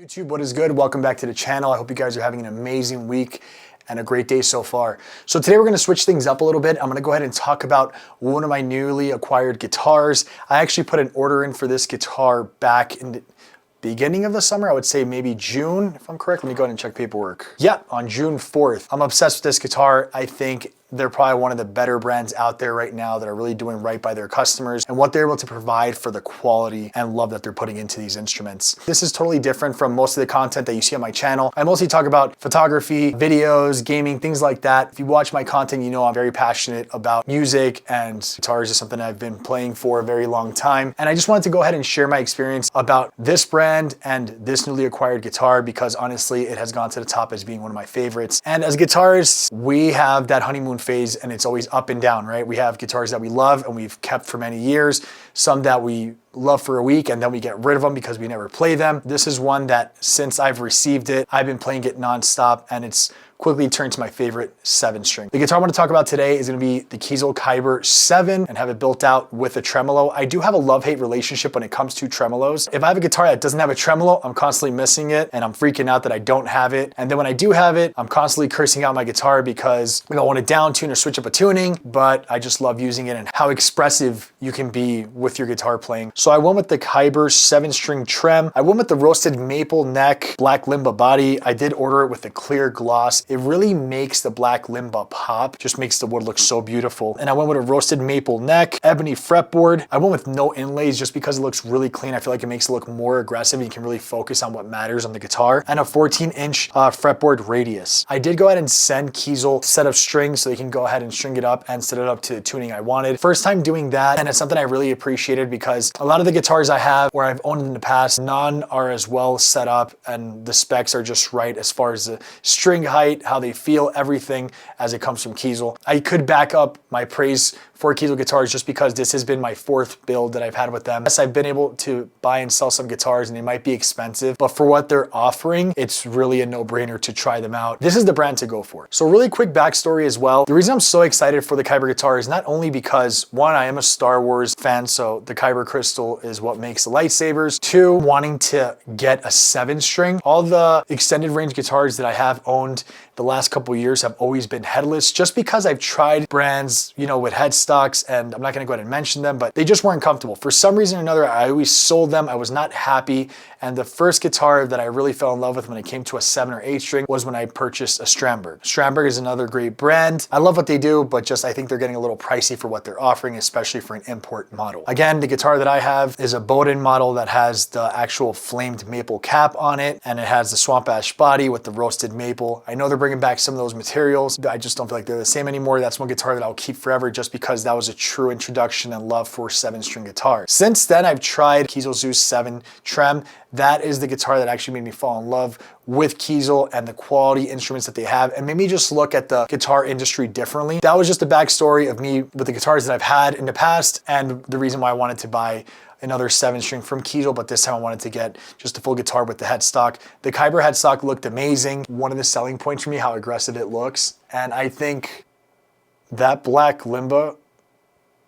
YouTube, what is good? Welcome back to the channel. I hope you guys are having an amazing week and a great day so far. So today we're gonna switch things up a little bit. I'm gonna go ahead and talk about one of my newly acquired guitars. I actually put an order in for this guitar back in the beginning of the summer. I would say maybe June, if I'm correct. Let me go ahead and check paperwork. Yeah, on June 4th. I'm obsessed with this guitar. I think they're probably one of the better brands out there right now that are really doing right by their customers and what they're able to provide for the quality and love that they're putting into these instruments. This is totally different from most of the content that you see on my channel. I mostly talk about photography, videos, gaming, things like that. If you watch my content, you know I'm very passionate about music, and guitars is something I've been playing for a very long time. And I just wanted to go ahead and share my experience about this brand and this newly acquired guitar, because honestly, it has gone to the top as being one of my favorites. And as guitarists, we have that honeymoon phase, and it's always up and down, right? We have guitars that we love and we've kept for many years, some that we love for a week and then we get rid of them because we never play them. This is one that since I've received it, I've been playing it nonstop, and it's quickly turned to my favorite 7-string. The guitar I want to talk about today is going to be the Kiesel Kyber 7 and have it built out with a tremolo. I do have a love-hate relationship when it comes to tremolos. If I have a guitar that doesn't have a tremolo, I'm constantly missing it and I'm freaking out that I don't have it. And then when I do have it, I'm constantly cursing out my guitar because I want to down tune or switch up a tuning, but I just love using it and how expressive you can be with your guitar playing. So I went with the Kyber 7-string trem. I went with the roasted maple neck, black limba body. I did order it with a clear gloss. It really makes the black limba pop, just makes the wood look so beautiful. And I went with a roasted maple neck, ebony fretboard. I went with no inlays just because it looks really clean. I feel like it makes it look more aggressive and you can really focus on what matters on the guitar. And a 14-inch fretboard radius. I did go ahead and send Kiesel a set of strings so they can go ahead and string it up and set it up to the tuning I wanted. First time doing that, and it's something I really appreciated because a lot of the guitars I have or I've owned in the past, none are as well set up and the specs are just right as far as the string height, how they feel, everything as it comes from Kiesel. I could back up my praise for Kiesel guitars just because this has been my 4th build that I've had with them. Yes, I've been able to buy and sell some guitars and they might be expensive, but for what they're offering, it's really a no-brainer to try them out. This is the brand to go for. So really quick backstory as well. The reason I'm so excited for the Kyber guitar is not only because, one, I am a Star Wars fan, so the Kyber crystal is what makes the lightsabers. 2, wanting to get a 7-string. All the extended range guitars that I have owned the last couple of years have always been headless, just because I've tried brands, you know, with headstocks, and I'm not gonna go ahead and mention them, but they just weren't comfortable. For some reason or another, I always sold them. I was not happy. And the first guitar that I really fell in love with when it came to a 7 or 8 string was when I purchased a Strandberg. Strandberg is another great brand. I love what they do, but just I think they're getting a little pricey for what they're offering, especially for an import model. Again, the guitar that I have is a Bowden model that has the actual flamed maple cap on it, and it has the swamp ash body with the roasted maple. I know they're bringing back some of those materials, but I just don't feel like they're the same anymore. That's one guitar that I'll keep forever just because that was a true introduction and love for 7-string guitars. Since then, I've tried Kiesel Zeus 7 Trem. That is the guitar that actually made me fall in love with Kiesel and the quality instruments that they have, and made me just look at the guitar industry differently. That was just a backstory of me with the guitars that I've had in the past and the reason why I wanted to buy another 7-string from Kiesel, but this time I wanted to get just a full guitar with the headstock. The Kyber headstock looked amazing. One of the selling points for me, how aggressive it looks. And I think that black limba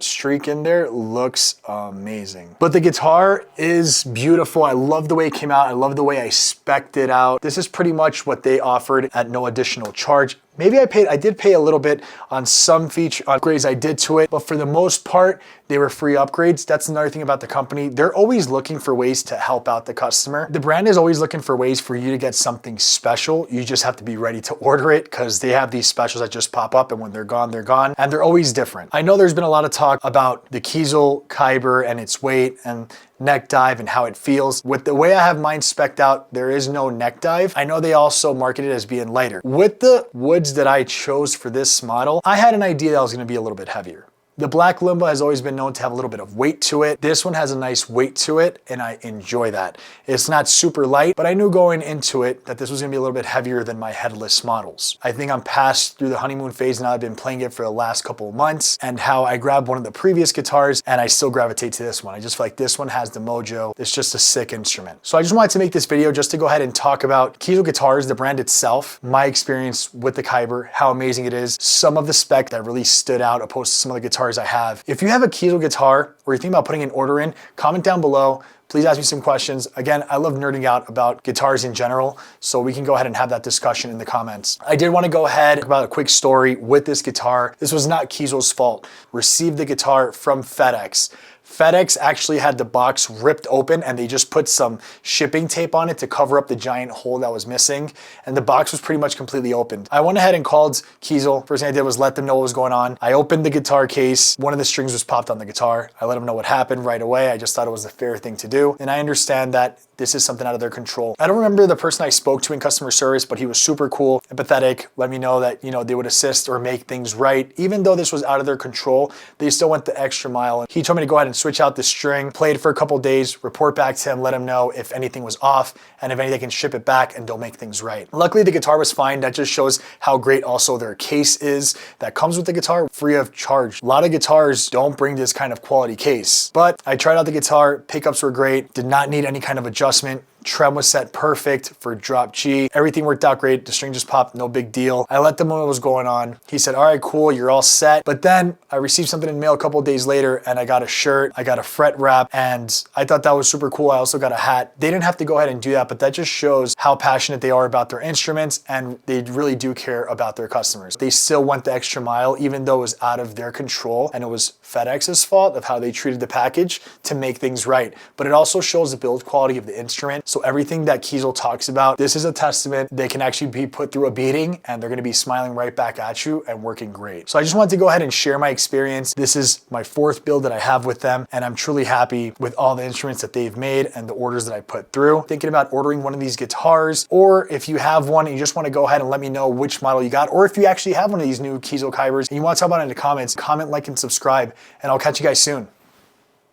streak in there looks amazing. But the guitar is beautiful. I love the way it came out. I love the way I spec'd it out. This is pretty much what they offered at no additional charge. Maybe I did pay a little bit on some feature upgrades I did to it, but for the most part, they were free upgrades. That's another thing about the company. They're always looking for ways to help out the customer. The brand is always looking for ways for you to get something special. You just have to be ready to order it because they have these specials that just pop up, and when they're gone, and they're always different. I know there's been a lot of talk about the Kiesel Kyber and its weight and neck dive and how it feels. With the way I have mine spec'd out, there is no neck dive. I know they also market it as being lighter. With the woods that I chose for this model, I had an idea that was gonna be a little bit heavier. The black limba has always been known to have a little bit of weight to it. This one has a nice weight to it, and I enjoy that. It's not super light, but I knew going into it that this was gonna be a little bit heavier than my headless models. I think I'm past through the honeymoon phase now. I've been playing it for the last couple of months, and how I grabbed one of the previous guitars and I still gravitate to this one. I just feel like this one has the mojo. It's just a sick instrument. So I just wanted to make this video just to go ahead and talk about Kiesel guitars, the brand itself, my experience with the Kyber, how amazing it is, some of the spec that really stood out opposed to some of the guitars guitars I have. If you have a Kiesel guitar or you're thinking about putting an order in, comment down below. Please ask me some questions. Again, I love nerding out about guitars in general, so we can go ahead and have that discussion in the comments. I did want to go ahead about a quick story with this guitar. This was not Kiesel's fault. Received the guitar from FedEx. FedEx actually had the box ripped open and they just put some shipping tape on it to cover up the giant hole that was missing. And the box was pretty much completely opened. I went ahead and called Kiesel. First thing I did was let them know what was going on. I opened the guitar case. One of the strings was popped on the guitar. I let them know what happened right away. I just thought it was the fair thing to do. And I understand that this is something out of their control. I don't remember the person I spoke to in customer service, but he was super cool, empathetic, let me know that, they would assist or make things right. Even though this was out of their control, they still went the extra mile. He told me to go ahead and switch out the string, play it for a couple days, report back to him, let him know if anything was off, and if anything, they can ship it back and they'll make things right. Luckily, the guitar was fine. That just shows how great also their case is that comes with the guitar free of charge. A lot of guitars don't bring this kind of quality case, but I tried out the guitar, pickups were great, did not need any kind of adjustment. Trem was set perfect for drop G. Everything worked out great. The string just popped, no big deal. I let them know what was going on. He said, all right, cool, you're all set. But then I received something in mail a couple of days later and I got a shirt, I got a fret wrap, and I thought that was super cool. I also got a hat. They didn't have to go ahead and do that, but that just shows how passionate they are about their instruments and they really do care about their customers. They still went the extra mile, even though it was out of their control and it was FedEx's fault of how they treated the package to make things right. But it also shows the build quality of the instrument. So everything that Kiesel talks about, this is a testament. They can actually be put through a beating and they're gonna be smiling right back at you and working great. So I just wanted to go ahead and share my experience. This is my 4th build that I have with them and I'm truly happy with all the instruments that they've made and the orders that I put through. Thinking about ordering one of these guitars, or if you have one and you just wanna go ahead and let me know which model you got, or if you actually have one of these new Kiesel Kybers and you wanna talk about it in the comments, comment, like, and subscribe, and I'll catch you guys soon.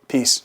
Peace.